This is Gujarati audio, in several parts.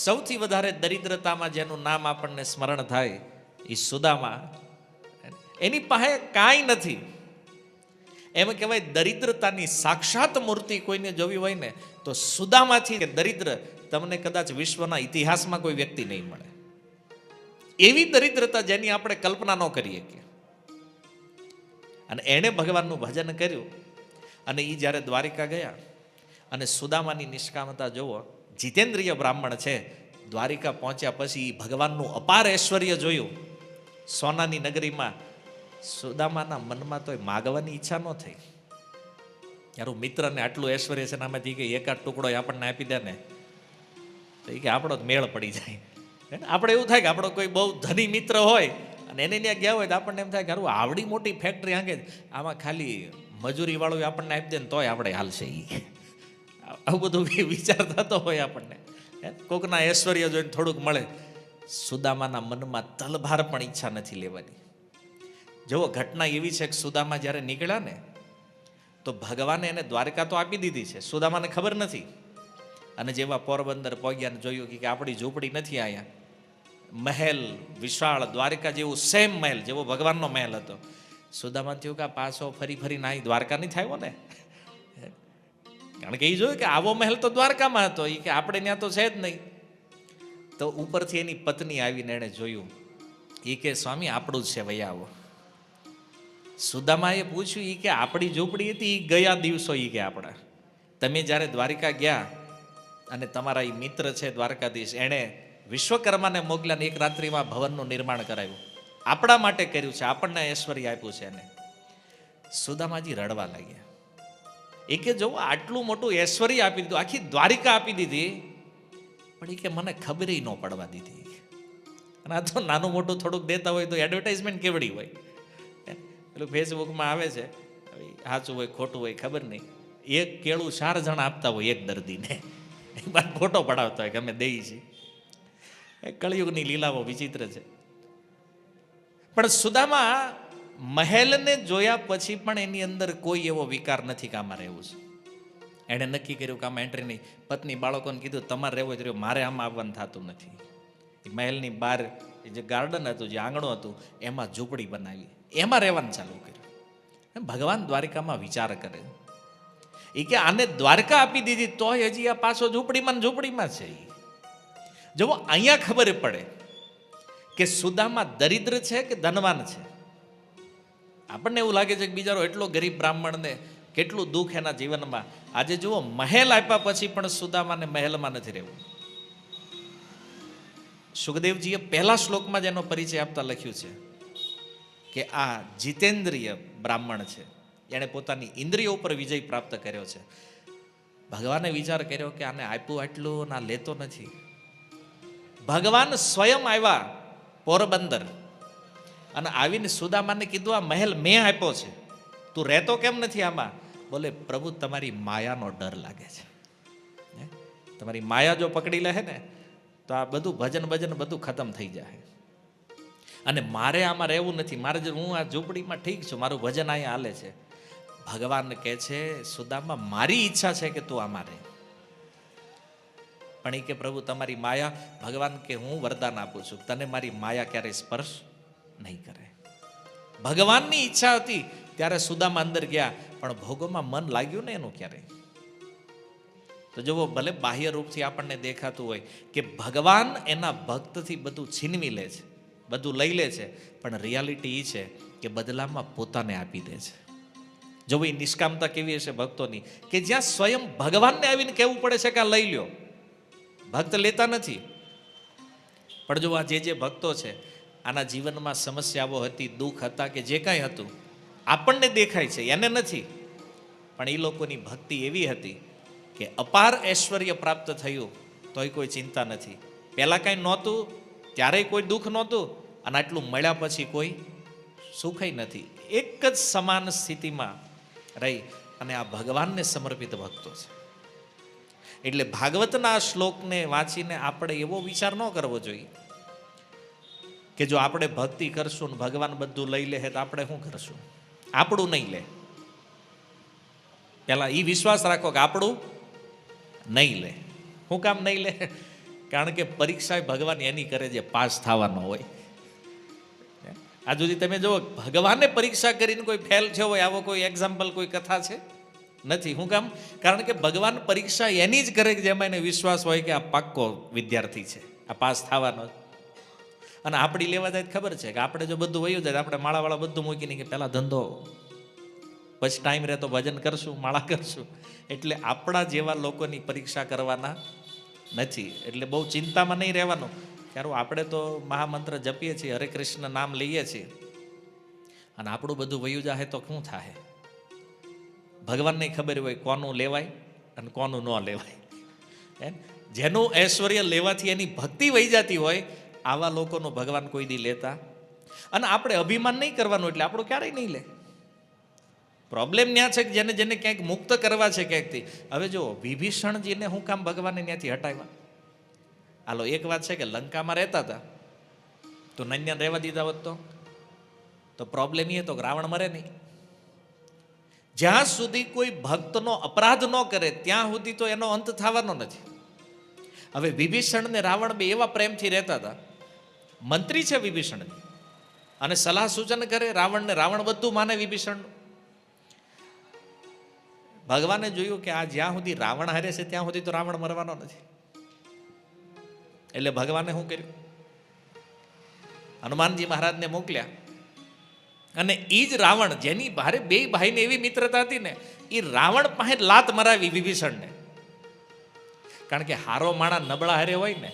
સૌથી વધારે દરિદ્રતામાં જેનું નામ આપણને સ્મરણ થાય એ સુદામા. એની પાસે કાંઈ નથી. એમ કહેવાય દરિદ્રતાની સાક્ષાત મૂર્તિ કોઈને જોવી હોય ને તો સુદામાથી દરિદ્ર તમને કદાચ વિશ્વના ઇતિહાસમાં કોઈ વ્યક્તિ નહીં મળે. એવી દરિદ્રતા જેની આપણે કલ્પના ન કરી શકીએ. અને એણે ભગવાનનું ભજન કર્યું. અને એ જ્યારે દ્વારિકા ગયા અને સુદામાની નિષ્કામતા જોવો, જીતેન્દ્રિય બ્રાહ્મણ છે, દ્વારિકા પહોંચ્યા પછી ભગવાનનું અપાર ઐશ્વર્ય જોયું. સોનાની નગરીમાં સુદામાના મનમાં તો માગવાની ઈચ્છા ન થઈ. યારું મિત્રને આટલું ઐશ્વર્ય છે, આમાંથી કે એકાદ ટુકડો આપણને આપી દે ને તો એ કે આપણો મેળ પડી જાય. આપણે એવું થાય કે આપણો કોઈ બહુ ધની મિત્ર હોય અને એને ત્યાં ગયા હોય તો આપણને એમ થાય કે હારું આવડી મોટી ફેક્ટરી આંગે આમાં ખાલી મજૂરી વાળું આપણને આપી દે ને તોય આપણે હાલશે. આવું બધું વિચાર થતો હોય આપણને. કોકના ઐશ્વર્ય જોઈને થોડુંક મળે. સુદામાના મનમાં તલભાર પણ ઈચ્છા નથી લેવાની. જુઓ, ઘટના એવી છે કે સુદામા જ્યારે નીકળ્યા ને તો ભગવાને એને દ્વારકા તો આપી દીધી છે, સુદામાને ખબર નથી. અને જેવા પોરબંદર પહોંચ્યા ને જોયું કે આપણી ઝૂંપડી નથી અહીંયા, મહેલ વિશાળ દ્વારકા જેવું સેમ મહેલ જેવો ભગવાનનો મહેલ હતો. સુદામા થયું કે પાછો ફરી ફરીને અહીં દ્વારકા નહીં થયો ને, કારણ કે એ જોયું કે આવો મહેલ તો દ્વારકામાં હતો, એ કે આપણે ત્યાં તો છે જ નહીં. તો ઉપરથી એની પત્ની આવીને એણે જોયું, એ કે સ્વામી આપણું જ છે, વૈયા આવો. સુદામાએ પૂછ્યું, એ કે આપણી ઝૂંપડી હતી એ ગયા દિવસો, એ કે આપણા તમે જ્યારે દ્વારિકા ગયા અને તમારા એ મિત્ર છે દ્વારકાધીશ, એણે વિશ્વકર્માને મોકલ્યાને એક રાત્રિમાં ભવનનું નિર્માણ કરાવ્યું, આપણા માટે કર્યું છે, આપણને ઐશ્વર્ય આપ્યું છે એને. સુદામાજી રડવા લાગ્યા. એ કે જો આટલું મોટું ઐશ્વર્ય આપી દીધું, આખી દ્વારિકા આપી દીધી, પણ એ કે મને ખબર ન પડવા દીધી. અને આ તો નાનું મોટું થોડુંક દેતા હોય તો એડવર્ટાઇઝમેન્ટ કેવડી હોય. પેલું ફેસબુકમાં આવે છે, સાચું હોય ખોટું હોય ખબર નહીં, એક કેળું 4 જણા આપતા હોય એક દર્દીને, એ બાદ ફોટો પડાવતા હોય કે અમે દઈએ છીએ. કળિયુગની લીલાઓ વિચિત્ર છે. પણ સુદામા મહેલને જોયા પછી પણ એની અંદર કોઈ એવો વિકાર નથી કે આમાં રહેવું છે. એણે નક્કી કર્યું કે આમાં એન્ટ્રી નહીં. પત્ની બાળકોને કીધું તમારે રહેવું જ રહ્યો, મારે આમાં આવવાનું થતું નથી. એ મહેલની બહાર જે ગાર્ડન હતું, જે આંગણું હતું, એમાં ઝૂંપડી બનાવી, એમાં રહેવાનું ચાલુ કર્યું. ભગવાન દ્વારિકામાં વિચાર કરે, એ કે આને દ્વારકા આપી દીધી તોય હજી આ પાછો ઝૂંપડીમાં છે. જો અહીંયા ખબર પડે કે સુદામા દરિદ્ર છે કે ધનવાન છે. આપણને એવું લાગે છે કે બિચારો એટલો ગરીબ બ્રાહ્મણને કેટલું દુઃખ એના જીવનમાં. આજે જુઓ, મહેલ આપ્યા પછી પણ સુદામાને મહેલમાં નથી રહેવું. સુખદેવજીએ પહેલા શ્લોકમાં જ એનો પરિચય આપતા લખ્યું છે કે આ જીતેન્દ્રિય બ્રાહ્મણ છે, એણે પોતાની ઇન્દ્રિયો ઉપર વિજય પ્રાપ્ત કર્યો છે. ભગવાને વિચાર કર્યો કે આને આપ્યું આટલું ના લેતો નથી. ભગવાન સ્વયં આવ્યા પોરબંદર અને આવીને સુદામાને કીધું આ મહેલ મેં આપ્યો છે, તું રહેતો કેમ નથી આમાં? બોલે પ્રભુ તમારી માયાનો ડર લાગે છે, તમારી માયા જો પકડી લે ને તો આ બધું ભજન બધું ખતમ થઈ જાય. અને મારે આમાં રહેવું નથી, મારે હું આ ઝૂંપડીમાં ઠીક છું, મારું ભજન અહીંયા હાલે છે. ભગવાન કહે છે સુદામા મારી ઈચ્છા છે કે તું આમાં રહે. પણ એ કે પ્રભુ તમારી માયા, ભગવાન કે હું વરદાન આપું છું, તને મારી માયા ક્યારેય સ્પર્શ નહીં કરે. ભગવાનની ઈચ્છા હતી ત્યારે સુદામા અંદર ગયા, પણ ભોગોમાં મન લાગ્યું ને એનું ક્યારેય. તો જુઓ, ભલે બાહ્ય રૂપથી આપણને દેખાતું હોય કે ભગવાન એના ભક્તથી બધું છીનવી લે છે, બધું લઈ લે છે, પણ રિયાલિટી એ છે કે બદલામાં પોતાને આપી દે છે. જો એ નિષ્કામતા કેવી હશે ભક્તોની, કે જ્યાં સ્વયં ભગવાનને આવીને કહેવું પડે છે કે આ લઈ લ્યો. ભક્ત લેતા નથી. પણ જો આ જે ભક્તો છે, આના જીવનમાં સમસ્યાઓ હતી, દુઃખ હતા, કે જે કાંઈ હતું આપણને દેખાય છે, એને નથી. પણ એ લોકોની ભક્તિ એવી હતી કે અપાર ઐશ્વર્ય પ્રાપ્ત થયું તોય કોઈ ચિંતા નથી. પહેલાં કાંઈ નહોતું ત્યારેય કોઈ દુઃખ નહોતું, અને આટલું મળ્યા પછી કોઈ સુખય નથી. એક જ સમાન સ્થિતિમાં રહી અને આ ભગવાનને સમર્પિત ભક્તો છે. એટલે ભાગવતના શ્લોકને વાંચીને આપણે એવો વિચાર ન કરવો જોઈએ કે જો આપણે ભક્તિ કરશું ને ભગવાન બધું લઈ લે તો આપણે શું કરશું? આપણું નહીં લે. પહેલા એ વિશ્વાસ રાખો કે આપણું નહીં લે. શું કામ નહીં લે? કારણ કે પરીક્ષા ભગવાન એની કરે જે પાસ થવાનો હોય. આ સુધી તમે જુઓ, ભગવાને પરીક્ષા કરીને કોઈ ફેલ થયો હોય આવો કોઈ એક્ઝામ્પલ, કોઈ કથા છે? નથી. શું કામ? કારણ કે ભગવાન પરીક્ષા એની જ કરે કે જેમાં એને વિશ્વાસ હોય કે આ પાક્કો વિદ્યાર્થી છે, આ પાસ થવાનો. અને આપણી લેવા જાય ખબર છે કે આપણે જો બધું વયું જાય, આપણે માળાવાળા બધું મૂકીને કે પહેલાં ધંધો, પછી ટાઈમ રહે તો ભજન કરશું, માળા કરશું. એટલે આપણા જેવા લોકોની પરીક્ષા કરવાના નથી. એટલે બહુ ચિંતામાં નહીં રહેવાનું. ત્યારે આપણે તો મહામંત્ર જપીએ છીએ, હરે કૃષ્ણ નામ લઈએ છીએ, અને આપણું બધું વયું જાય તો શું થાય? ભગવાનને ખબર હોય કોનું લેવાય અને કોનું ન લેવાય. જેનું ઐશ્વર્ય લેવાથી એની ભક્તિ વહી જતી હોય, આવા લોકોનું ભગવાન કોઈ દી લેતા. અને આપણે અભિમાન નહીં કરવાનું, એટલે આપણું ક્યારેય નહીં લે. પ્રોબ્લેમ ત્યાં છે કે જેને જેને ક્યાંક મુક્ત કરવા છે ક્યાંકથી. હવે જો વિભીષણજીને હું કામ ભગવાને ત્યાંથી હટાવ્યા? હાલો, એક વાત છે કે લંકામાં રહેતા હતા તો નૈન્યાને રહેવા દીધા હોત તો પ્રોબ્લેમ એ હતો કે રાવણ મરે નહીં. જ્યાં સુધી કોઈ ભક્તનો અપરાધ ન કરે ત્યાં સુધી તો એનો અંત થવાનો નથી. હવે વિભીષણ ને રાવણ બે એવા પ્રેમથી રહેતા હતા. મંત્રી છે વિભીષણ, અને સલાહ સૂચન કરે રાવણને, રાવણ બધું માને વિભીષણનું. ભગવાને જોયું કે આ જ્યાં સુધી રાવણ હારે છે ત્યાં સુધી તો રાવણ મરવાનો નથી. એટલે ભગવાને શું કર્યું? હનુમાનજી મહારાજને મોકલ્યા, અને એ જ રાવણ જેની ભારે બે ભાઈને એવી મિત્રતા હતી ને, એ રાવણ પાસે લાત મરાવી વિભીષણને. કારણ કે હારો માણા નબળા હારે હોય ને,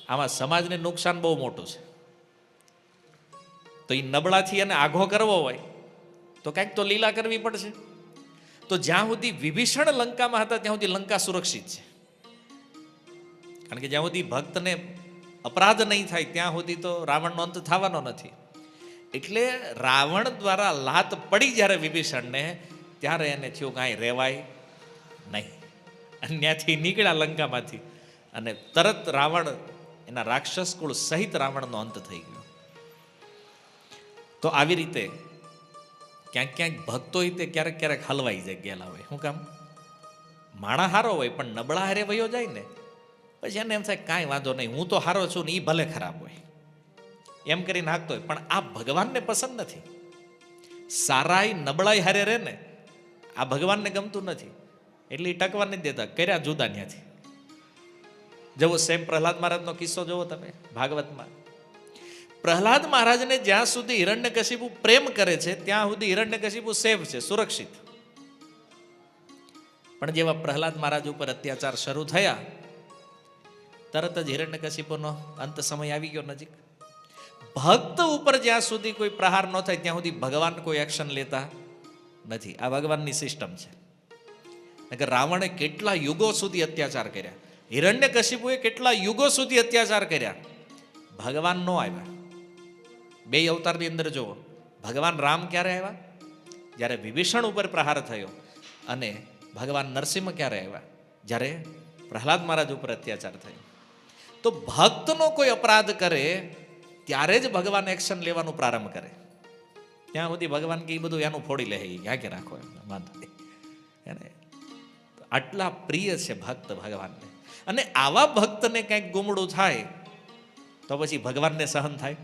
આમાં સમાજને નુકસાન બહુ મોટું છે. તો એ નબળાથી એને આઘો કરવો હોય તો કંઈક તો લીલા કરવી પડશે. તો જ્યાં સુધી વિભીષણ લંકામાં હતા ત્યાં સુધી લંકા સુરક્ષિત છે. કારણ કે જ્યાં સુધી ભક્તને અપરાધ નહીં થાય ત્યાં સુધી તો રાવણનો અંત થવાનો નથી. એટલે રાવણ દ્વારા લાત પડી જ્યારે વિભીષણને, ત્યારે એને થયું કાંઈ રહેવાય નહીં. અને ત્યાંથી નીકળ્યા લંકામાંથી, અને તરત રાવણ, એના રાક્ષસ કુળ સહિત રાવણનો અંત થઈ ગયો. તો આવી રીતે ક્યાંક ક્યાંક ભક્તો હોય તે ક્યારેક ક્યારેક હલવાઈ જાય ગયેલા હોય. શું કામ? માણા હારો હોય પણ નબળા હારે વયો જાય ને, પછી એને એમ થાય કાંઈ વાંધો નહીં, હું તો હારો છું ને એ ભલે ખરાબ હોય, એમ કરી નાખતો હોય. પણ આ ભગવાનને પસંદ નથી. સારાઈ નબળાઈ હારે રહે ને, આ ભગવાનને ગમતું નથી. એટલે એ ટકવા નથી દેતા, કર્યા જુદા ત્યાંથી. જવો સેમ પ્રહલાદ મહારાજનો કિસ્સો જોવો તમે ભાગવતમાં. પ્રહલાદ મહારાજને જ્યાં સુધી હિરણ્યકશિપુ પ્રેમ કરે છે ત્યાં સુધી હિરણ્યકશિપુ સેફ છે, સુરક્ષિત. પણ જેવા પ્રહલાદ મહારાજ ઉપર અત્યાચાર શરૂ થયા, તરત જ હિરણ્યકશિપુનો અંત સમય આવી ગયો નજીક. ભક્ત ઉપર જ્યાં સુધી કોઈ પ્રહાર ન થાય ત્યાં સુધી ભગવાન કોઈ એક્શન લેતા નથી. આ ભગવાનની સિસ્ટમ છે. રાવણે કેટલા યુગો સુધી અત્યાચાર કર્યા, હિરણ્યકશિપુએ કેટલા યુગો સુધી અત્યાચાર કર્યા, ભગવાન નો આવ્યા. બે અવતારની અંદર જુઓ, ભગવાન રામ ક્યારે આવ્યા? જ્યારે વિભીષણ ઉપર પ્રહાર થયો. અને ભગવાન નરસિંહ ક્યારે આવ્યા? જ્યારે પ્રહલાદ મહારાજ ઉપર અત્યાચાર થયો. તો ભક્તનો કોઈ અપરાધ કરે ત્યારે જ ભગવાન એક્શન લેવાનું પ્રારંભ કરે. ત્યાં સુધી ભગવાન કે એ બધું એનું ફોડી લે, ક્યાં કે રાખો વાંધો નહીં. આટલા પ્રિય છે ભક્ત ભગવાનને. અને આવા ભક્તને કંઈક ગુમડું થાય તો પછી ભગવાનને સહન થાય?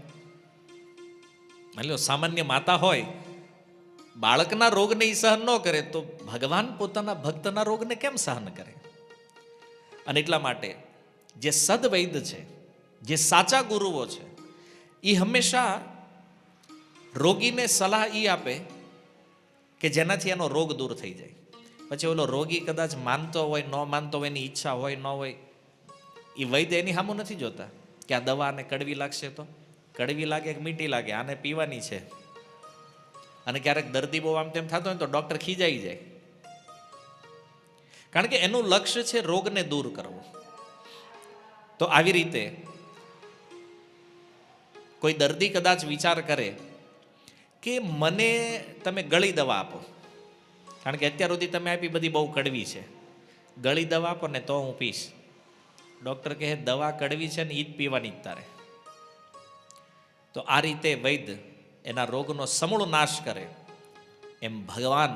માની લો સામાન્ય માતા હોય, બાળકના રોગને એ સહન ન કરે, તો ભગવાન પોતાના ભક્તના રોગને કેમ સહન કરે? અને એટલા માટે જે સદવૈદ છે, જે સાચા ગુરુઓ છે, એ હંમેશા રોગીને સલાહ એ આપે કે જેનાથી એનો રોગ દૂર થઈ જાય. પછી ઓલો રોગી કદાચ માનતો હોય, ન માનતો હોય, એની ઈચ્છા હોય ન હોય, એ વૈદ્ય એની સામું નથી જોતા કે આ દવાને કડવી લાગશે તો કડવી લાગે કે મીઠી લાગે, આને પીવાની છે. અને ક્યારેક દર્દી બહુ આમ તેમ થતો હોય તો ડૉક્ટર ખીજાઈ જાય. કારણ કે એનું લક્ષ્ય છે રોગને દૂર કરવો. તો આવી રીતે કોઈ દર્દી કદાચ વિચાર કરે કે મને તમે ગળી દવા આપો, કારણ કે અત્યાર સુધી તમે આપી બધી બહુ કડવી છે, ગળી દવા આપો ને તો હું પીશ. ડૉક્ટર કહે દવા કડવી છે ને એ જ પીવાની જ તારે. તો આ રીતે વૈદ્ય એના રોગનો સમૂળ નાશ કરે, એમ ભગવાન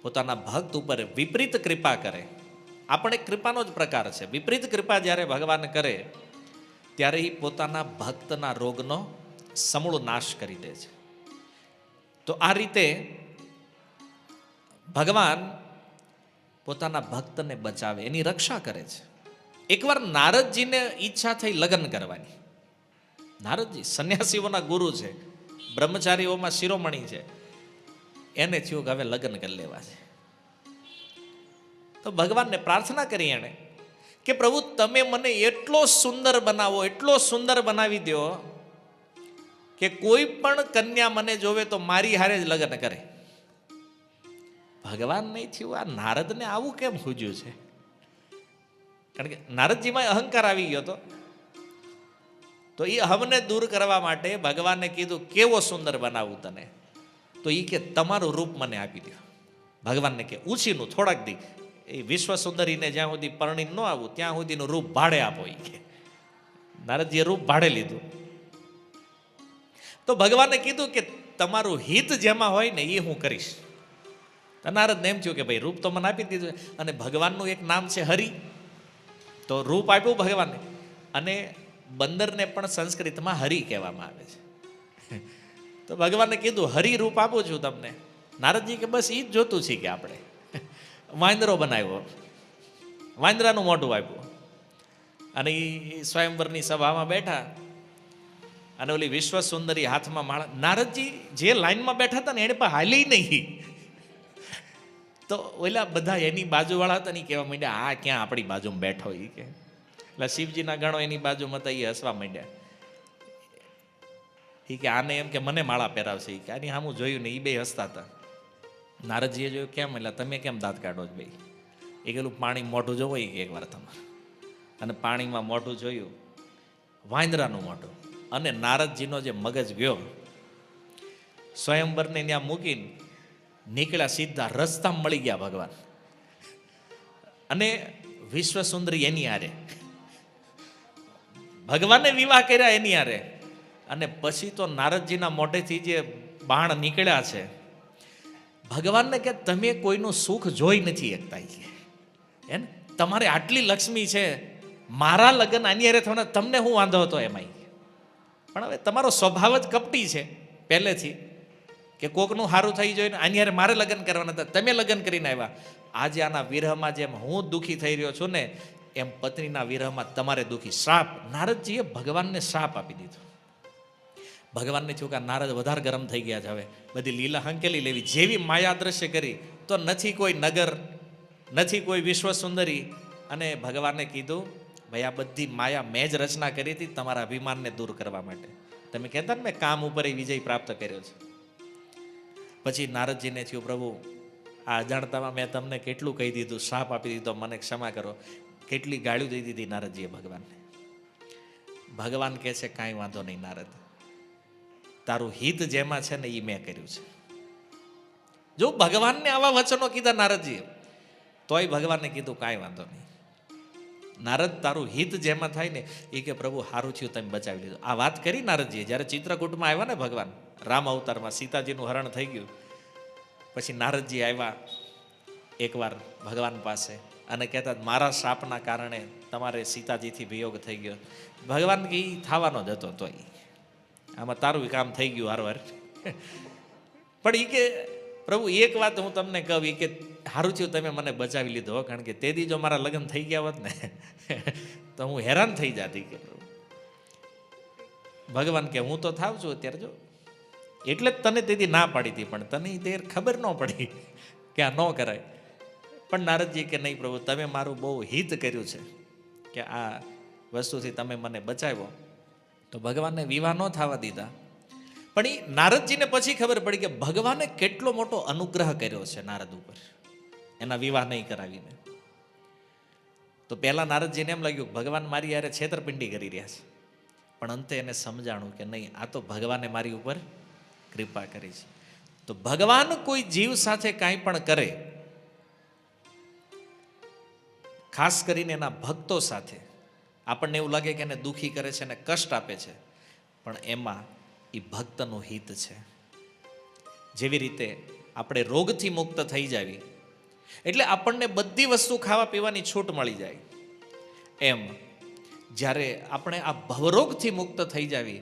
પોતાના ભક્ત ઉપર વિપરીત કૃપા કરે આ પણ એક કૃપાનો જ પ્રકાર છે. વિપરીત કૃપા જ્યારે ભગવાન કરે ત્યારે એ પોતાના ભક્તના રોગનો સમૂળ નાશ કરી દે છે. તો આ રીતે ભગવાન પોતાના ભક્તને બચાવે, એની રક્ષા કરે છે. એકવાર નારદજીને ઈચ્છા થઈ લગ્ન કરવાની. નારદજી સંન્યાસીઓના ગુરુ છે, બ્રહ્મચારીઓમાં શિરોમણી છે. એને થયું કે હવે લગ્ન કરી લેવા છે. તો ભગવાનને પ્રાર્થના કરી એણે કે પ્રભુ તમે મને એટલો સુંદર બનાવો, એટલો સુંદર બનાવી દો કે કોઈ પણ કન્યા મને જોવે તો મારી હારે જ લગ્ન કરે. ભગવાન નહીં થયું આ નારદને આવું કેમ સૂજ્યું છે? કારણ કે નારદજીમાં અહંકાર આવી ગયો હતો. તો એ હમને દૂર કરવા માટે ભગવાને કીધું કેવો સુંદર બનાવું તને? તો એ કે તમારું રૂપ મને આપી દો. ભગવાનને કે ઊંચીનું થોડાક દી એ વિશ્વ સુંદરીને જ્યાં સુધી પરણી ન આવું ત્યાં સુધીનું રૂપ ભાડે આપો. એ કે નારદજીએ રૂપ ભાડે લીધું. તો ભગવાને કીધું કે તમારું હિત જેમાં હોય ને એ હું કરીશ. તો નારદને એમ થયું કે ભાઈ રૂપ તો મને આપી દીધું, અને ભગવાનનું એક નામ છે હરિ, તો રૂપ આપ્યું ભગવાને. અને બંદરને પણ સંસ્કૃતમાં હરિ કહેવામાં આવે છે. તો ભગવાને કીધું હરિ રૂપ આપું છું તમને. નારદજી કે બસ એ જ જોતું છે કે આપણે વાંદરો બનાવ્યો, વાંદરાનું મોઢું આપ્યું, અને એ સ્વયંવરની સભામાં બેઠા, અને ઓલી વિશ્વ સુંદરી હાથમાં માળા. નારદજી જે લાઈનમાં બેઠા હતા ને એને પણ હાલી નહીં. તો ઓલા બધા એની બાજુવાળા હતા ને કહેવા માંડ્યા આ ક્યાં આપણી બાજુમાં બેઠો? એ કે એટલે શિવજીના ગણો એની બાજુમાં હતા, એ હસવા માંડ્યા. એ કે આને એમ કે મને માળા પહેરાવશે. એ કે આની સામું જોયું ને એ બે હસતા હતા. નારદજીએ જોયું કેમ? એટલે તમે કેમ દાંત કાઢો છો ભાઈ? એ પેલું પાણી મોઢું જોવો એ કે એકવાર તમારે. અને પાણીમાં મોઢું જોયું, વાંદરાનું મોઢું. અને નારદજીનો જે મગજ ગયો, સ્વયંવરને ત્યાં મૂકીને નીકળ્યા, સીધા રસ્તામાં મળી ગયા ભગવાન. અને વિશ્વ સુંદરી એની હારે, ભગવાને વિવાહ કર્યા એની હારે. અને પછી તો નારદજીના મોઢેથી જે બાણ નીકળ્યા છે, ભગવાનને કે તમે કોઈનું સુખ જોઈ નથી શકતા. હે ને, તમારે આટલી લક્ષ્મી છે, મારા લગ્ન આની હારે થવાના, તમને હું વાંધો હતો એમાં? પણ હવે તમારો સ્વભાવ જ કપટી છે પહેલેથી, કે કોકનું સારું થઈ જોઈને આની હારે મારે લગ્ન કરવાના હતા, તમે લગ્ન કરીને આવ્યા. આજે આના વિરહમાં જેમ હું દુઃખી થઈ રહ્યો છું ને, એમ પત્નીના વિરહમાં તમારે દુઃખી. શ્રાપ, નારદજીએ ભગવાનને શ્રાપ આપી દીધો. ભગવાનને થયું કે નારદ વધારે ગરમ થઈ ગયા છે, હવે બધી લીલા હંકેલી લેવી. જેવી માયા દ્રશ્ય કરી તો નથી કોઈ નગર, નથી કોઈ વિશ્વ સુંદરી. અને ભગવાને કીધું ભાઈ આ બધી માયા મેં જ રચના કરી હતી તમારા અભિમાનને દૂર કરવા માટે. તમે કહેતા ને મેં કામ ઉપર વિજય પ્રાપ્ત કર્યો છે. પછી નારદજીને થયું પ્રભુ આ અજાણતામાં મેં તમને કેટલું કહી દીધું, શ્રાપ આપી દીધો, મને ક્ષમા કરો. કેટલી ગાળ્યું દઈ દીધી નારદજીએ ભગવાનને. ભગવાન કહે છે કાંઈ વાંધો નહીં નારદ, તારું હિત જેમાં છે ને એ મેં કર્યું છે. જો ભગવાનને આવા વચનો કીધા નારદજીએ, તોય ભગવાનને કીધું કાંઈ વાંધો નહીં નારદ, તારું હિત જેમાં થાય ને એ કે પ્રભુ સારું થયું તમે બચાવી લીધું. આ વાત કરી નારદજીએ જ્યારે ચિત્રકૂટમાં આવ્યા ને ભગવાન રામ અવતારમાં, સીતાજીનું હરણ થઈ ગયું. પછી નારદજી આવ્યા એકવાર ભગવાન પાસે અને કહેતા મારા શ્રાપના કારણે તમારે સીતાજીથી વિયોગ થઈ ગયો. ભગવાન કે એ થવાનો જ હતો, તોય આમાં તારું કામ થઈ ગયું હારવાર. પણ એ કે પ્રભુ એક વાત હું તમને કહું, એ કે સારું થયું તમે મને બચાવી લીધો, કારણ કે તે દી જો મારા લગ્ન થઈ ગયા હોત ને તો હું હેરાન થઈ જાતી. કે ભગવાન કે હું તો થાવ છું અત્યારે, જો એટલે જ તને તેથી ના પાડી હતી, પણ તને તે ખબર ન પડી કે આ ન કરાય. પણ નારદજી કે નહીં પ્રભુ તમે મારું બહુ હિત કર્યું છે કે આ વસ્તુથી તમે મને બચાવ્યો. તો ભગવાનને વિવાહ ન થવા દીધા. પણ એ નારદજીને પછી ખબર પડી કે ભગવાને કેટલો મોટો અનુગ્રહ કર્યો છે નારદ ઉપર, એના વિવાહ નહીં કરાવીને. તો પહેલા નારદજીને એમ લાગ્યું ભગવાન મારી યારે છેતરપિંડી કરી રહ્યા છે, પણ અંતે એને સમજાણું કે નહીં આ તો ભગવાને મારી ઉપર કૃપા કરી છે. તો ભગવાન કોઈ જીવ સાથે કાંઈ પણ કરે, ખાસ કરીને એના ભક્તો સાથે, આપણને એવું લાગે કે એને દુઃખી કરે છે અને કષ્ટ આપે છે, પણ એમાં એ ભક્તનું હિત છે. જેવી રીતે આપણે રોગથી મુક્ત થઈ જાવી એટલે આપણને બધી વસ્તુ ખાવા પીવાની છૂટ મળી જાય. એમ જ્યારે આપણે આ ભવરોગથી મુક્ત થઈ જાવી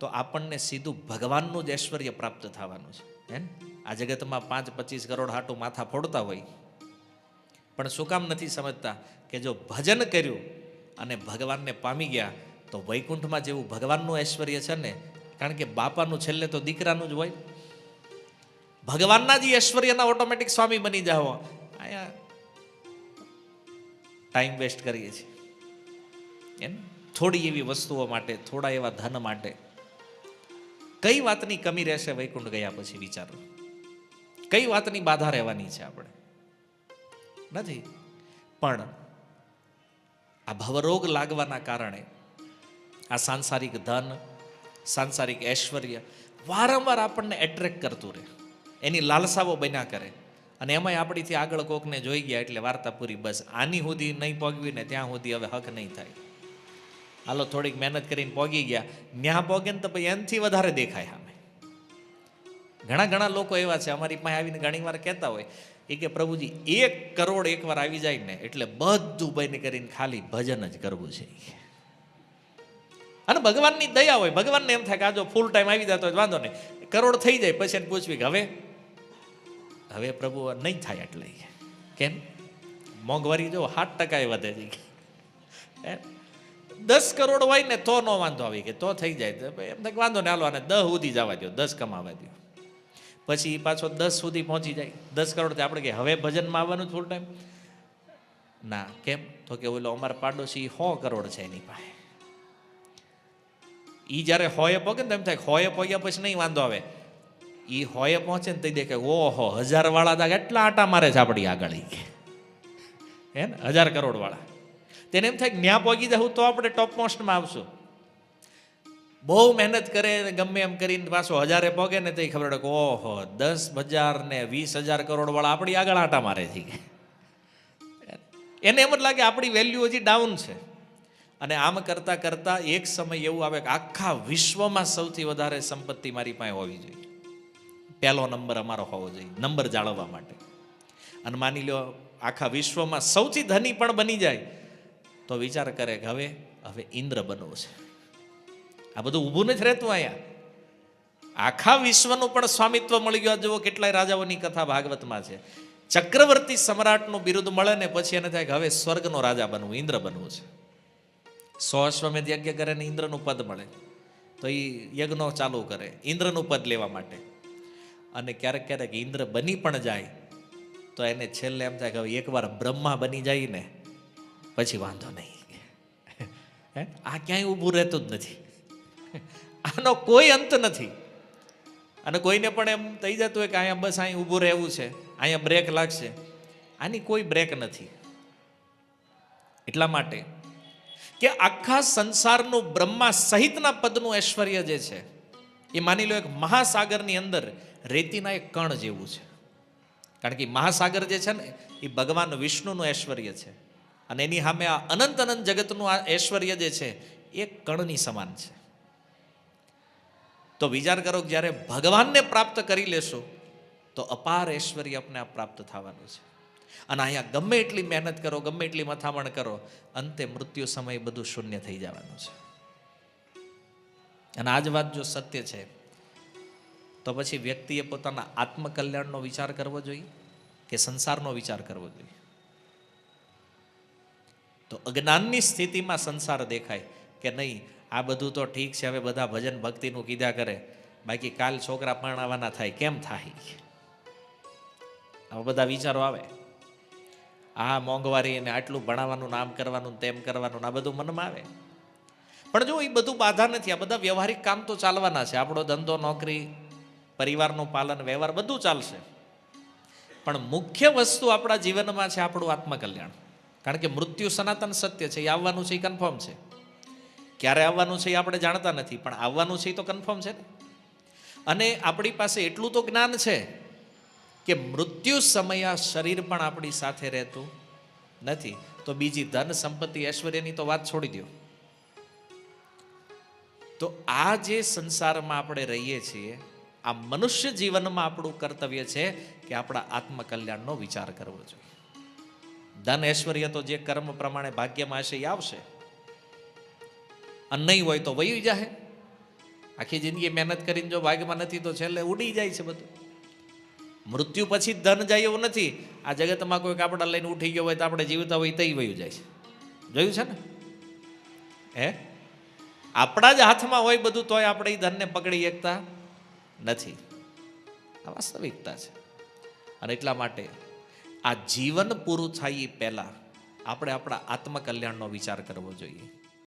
તો આપણને સીધું ભગવાનનું જ ઐશ્વર્ય પ્રાપ્ત થવાનું છે. હે ને? આ જગતમાં 5-25 કરોડ હાટું માથા ફોડતા હોય, પણ શું કામ નથી સમજતા કે જો ભજન કર્યું અને ભગવાનને પામી ગયા તો વૈકુંઠમાં જેવું ભગવાનનું ઐશ્વર્ય છે ને, કારણ કે બાપાનું છેલ્લે તો દીકરાનું જ હોય. ભગવાનના જ ઐશ્વર્યના ઓટોમેટિક સ્વામી બની જાઓ. અહીંયા ટાઈમ વેસ્ટ કરીએ છીએ એમ થોડી એવી વસ્તુઓ માટે, થોડા એવા ધન માટે. કઈ વાતની કમી રહેશે વૈકુંઠ ગયા પછી? વિચારો, કઈ વાતની બાધા રહેવાની છે? આપણે નથી. પણ આ ભવરોગ લાગવાના કારણે આ સાંસારિક ધન, સાંસારિક ઐશ્વર્ય વારંવાર આપણને એટ્રેક્ટ કરતું રહે, એની લાલસાઓ બન્યા કરે. અને એમાંય આપણીથી આગળ કોકને જોઈ ગયા એટલે વાર્તા પૂરી. બસ આની સુધી નહીં પહોંચવી ને ત્યાં સુધી હવે હક નહીં થાય. હાલો થોડીક મહેનત કરીને પહોંચી ગયા, ન્યા પહોંચે ને તો પછી એનાથી વધારે દેખાય સામે. ઘણા લોકો એવા છે અમારી પાસે આવીને ઘણી વાર કહેતા હોય એ કે પ્રભુજી 1 કરોડ એકવાર આવી જાય ને એટલે બધું બંધ કરીને ખાલી ભજન જ કરવું છે. અને ભગવાનની દયા હોય, ભગવાનને એમ થાય કે આ જો ફૂલ ટાઈમ આવી જતો હોય વાંધો નહીં, કરોડ થઈ જાય પછી એને પૂછવી કે હવે પ્રભુ નહીં થાય. એટલે કેમ? મોંઘવારી જો 7% વધે છે. 10 કરોડ હોય ને તો નો વાંધો આવી કે તો થઈ જાય, એમ થાય વાંધો ને હાલો આને 10 સુધી જવા દો, 10 કમાવા દો. પછી પાછો 10 સુધી પહોંચી જાય. 10 કરોડ આપણે કે હવે ભજનમાં આવવાનું ફૂલ ટાઈમ ના. કેમ? તો કે ઓલો અમારા પાડોશી 100 કરોડ છે એની પાસે. એ જ્યારે 100 પહોંચે ને એમ થાય 100 પહોંચ્યા પછી નહીં વાંધો આવે. એ 100 પહોંચે ને તો દેખે ઓહો 1000 વાળા એટલા આટા મારે છે આપણી આગળ, હે ને? 1000 કરોડ વાળા. તેને એમ થાય કે ન્યા પહોંચી જવું તો આપણે ટોપ મોસ્ટમાં આવશું. બહુ મહેનત કરે ગમે એમ કરીને પાછો 1000 પહોંચે ને તો ખબર પડે કે ઓહો 10,000 ને 20,000 કરોડ વાળા આપણી આગળ આટા મારે છે. એને એમ જ લાગે આપણી વેલ્યુ હજી ડાઉન છે. અને આમ કરતાં કરતાં એક સમય એવું આવે કે આખા વિશ્વમાં સૌથી વધારે સંપત્તિ મારી પાસે હોવી જોઈએ, પહેલો નંબર અમારો હોવો જોઈએ નંબર જાળવવા માટે. અને માની લો આખા વિશ્વમાં સૌથી ધની પણ બની જાય તો વિચાર કરે કે હવે ઇન્દ્ર બનવું છે. આ બધું ઊભું નથી રહેતું. અહીંયા આખા વિશ્વનું પણ સ્વામિત્વ મળી ગયું. જુઓ કેટલાય રાજાઓની કથા ભાગવતમાં છે. ચક્રવર્તી સમ્રાટનું બિરુદ મળે ને પછી એને થાય કે હવે સ્વર્ગનો રાજા બનવું, ઇન્દ્ર બનવું છે. 100 અશ્વમેધ યજ્ઞ કરે ને ઇન્દ્રનું પદ મળે તો એ યજ્ઞો ચાલુ કરે ઇન્દ્રનું પદ લેવા માટે. અને ક્યારેક ઇન્દ્ર બની પણ જાય તો એને છેલ્લે એમ થાય કે હવે એકવાર બ્રહ્મા બની જાય ને પછી વાંધો નહીં. આ ક્યાંય ઊભું રહેતું જ નથી. આનો કોઈ અંત નથી. અને કોઈને પણ એમ થઈ જતું હોય કે અહીંયા બસ અહીં ઊભું રહેવું છે, અહીંયા બ્રેક લાગશે. આની કોઈ બ્રેક નથી. એટલા માટે કે આખા સંસારનું બ્રહ્મા સહિતના પદનું ઐશ્વર્ય જે છે એ માની લો એક મહાસાગરની અંદર રેતીના એક કણ જેવું છે. કારણ કે મહાસાગર જે છે ને એ ભગવાન વિષ્ણુનું ઐશ્વર્ય છે. અને એની સામે આ અનંત જગતનું આ ઐશ્વર્ય જે છે એ કણની સમાન છે. તો વિચાર કરો કે જ્યારે ભગવાનને પ્રાપ્ત કરી લેશો તો અપાર ઐશ્વર્ય આપણે આ પ્રાપ્ત થવાનું છે. અને અહીંયા ગમે એટલી મહેનત કરો, ગમે એટલી મથામણ કરો, અંતે મૃત્યુ સમયે બધું શૂન્ય થઈ જવાનું છે. અને આ જ વાત જો સત્ય છે તો પછી વ્યક્તિએ પોતાના આત્મકલ્યાણનો વિચાર કરવો જોઈએ કે સંસારનો વિચાર કરવો જોઈએ? તો અજ્ઞાનની સ્થિતિમાં સંસાર દેખાય કે નહીં આ બધું તો ઠીક છે, હવે બધા ભજન ભક્તિનું કીધા કરે, બાકી કાલ છોકરા પરણાવવાના થાય, કેમ થાય? આવા બધા વિચારો આવે. આ મોંઘવારી ને આટલું ભણાવવાનું, નામ કરવાનું, તેમ કરવાનું, આ બધું મનમાં આવે. પણ જો એ બધું બાધા નથી. આ બધા વ્યવહારિક કામ તો ચાલવાના છે. આપણો ધંધો, નોકરી, પરિવારનું પાલન, વ્યવહાર બધું ચાલશે. પણ મુખ્ય વસ્તુ આપણા જીવનમાં છે આપણું આત્મકલ્યાણ. કારણ કે મૃત્યુ સનાતન સત્ય છે. એ આવવાનું છે, એ કન્ફર્મ છે. ક્યારે આવવાનું છે એ આપણે જાણતા નથી, પણ આવવાનું છે એ તો કન્ફર્મ છે ને. અને આપણી પાસે એટલું તો જ્ઞાન છે કે મૃત્યુ સમયે આ શરીર પણ આપણી સાથે રહેતું નથી. તો બીજી ધન સંપત્તિ ઐશ્વર્યની તો વાત છોડી દો. તો આ જે સંસારમાં આપણે રહીએ છીએ, આ મનુષ્ય જીવનમાં આપણું કર્તવ્ય છે કે આપણા આત્મકલ્યાણનો વિચાર કરવો જોઈએ. ધન ઐશ્વર્ય તો જે કર્મ પ્રમાણે ભાગ્યમાં હશે એ આવશે, અને નહીં હોય તો વયું જાય. આખી જિંદગી મહેનત કરીને જો ભાગ્યમાં નથી તો છેલ્લે ઉડી જાય છે બધું. મૃત્યુ પછી ધન જાય એવું નથી. આ જગતમાં કોઈ કાપડા લઈને ઉઠી ગયો હોય તો આપણે જીવતા હોય તઈ વયું જાય છે. જોયું છે ને? હે, આપણા જ હાથમાં હોય બધું તોય આપણે એ ધનને પકડી શકતા નથી. આ વાસ્તવિકતા છે. અને એટલા માટે આ જીવન પૂરું થાય એ પહેલા આપણે આપણા આત્મકલ્યાણનો વિચાર કરવો જોઈએ.